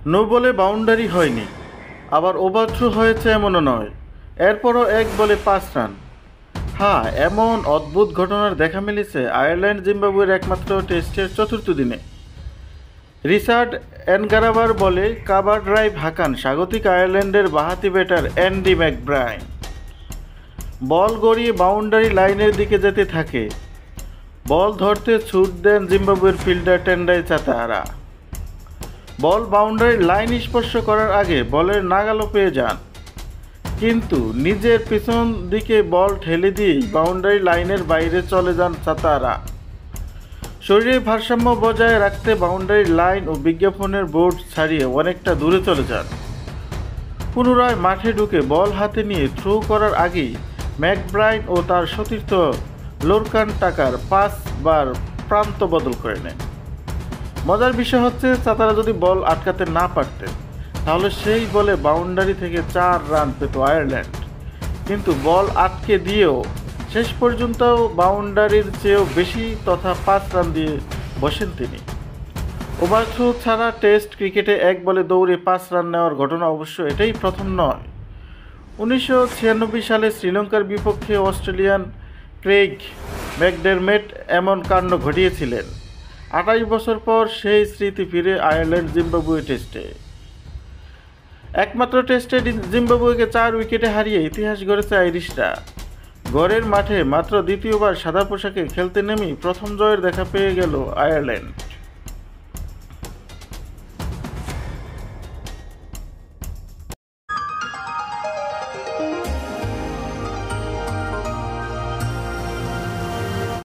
No বলে boundary হয়নি, আবার ওভার থ্রো হয়েছে এমনও নয়। এরপরও 1 বলে 5 রান। হ্যাঁ, এমন অদ্ভুত ঘটনার দেখা মিলেছে আয়ারল্যান্ড জিম্বাবুয়ের একমাত্র টেস্টের চতুর্থ দিনে। রিচার্ড এনগারাবার বলে কাভার ড্রাইভ হাঁকান স্বাগতিক আয়ারল্যান্ডের বাঁহাতি ব্যাটার অ্যান্ডি ম্যাকব্রাইন। বল গড়িয়ে বাউন্ডারি লাইনের দিকে যেতে থাকে। বল ধরতে ছুট দেন জিম্বাবুয়ের ফিল্ডার টেন্ডাই চাতাহারা। বল বাউন্ডারির লাইন স্পর্শ করার আগে বলের নাগালও পেয়ে যান, কিন্তু নিজের পিছন দিকে বল ঠেলে দিয়েই বাউন্ডারি লাইনের বাইরে চলে যান চাতাহারা। শরীরের ভারসাম্য বজায় রাখতে বাউন্ডারি লাইন ও বিজ্ঞাপনের বোর্ড ছাড়িয়ে অনেকটা দূরে চলে যান। পুনরায় মাঠে ঢুকে বল হাতে নিয়ে থ্রো করার আগেই ম্যাকব্রাইন ও তার সতীর্থ লোরকান টাকার 5 বার প্রান্ত বদল করে নেন। মজার বিষয় হচ্ছে, চাতারা যদি বল আটকাতে না পারতেন তাহলে সেই বলে বাউন্ডারি থেকে 4 রান পেত আয়ারল্যান্ড, কিন্তু বল আটকে দিয়েও শেষ পর্যন্ত বাউন্ডারির চেয়েও বেশি তথা 5 রান দিয়ে বসেন তিনি। ওভার থ্রো ছাড়া টেস্ট ক্রিকেটে 1 বলে দৌড়ে 5 রান নেওয়ার ঘটনা অবশ্য এটাই প্রথম নয়। 1996 সালে শ্রীলঙ্কার বিপক্ষে অস্ট্রেলিয়ান ক্রেইগ ম্যাকডেরমেট এমন কাণ্ড ঘটিয়েছিলেন। 28 বছর পর সেই স্মৃতি ফিরে আয়ারল্যান্ড জিম্বাবুয়ে টেস্টে। একমাত্র টেস্টে জিম্বাবুয়েকে 4 উইকেটে হারিয়ে ইতিহাস গড়েছে আইরিশরা। ঘরের মাঠে মাত্র দ্বিতীয়বার সাদা পোশাকে খেলতে নেমেই প্রথম জয়ের দেখা পেয়ে গেল আয়ারল্যান্ড।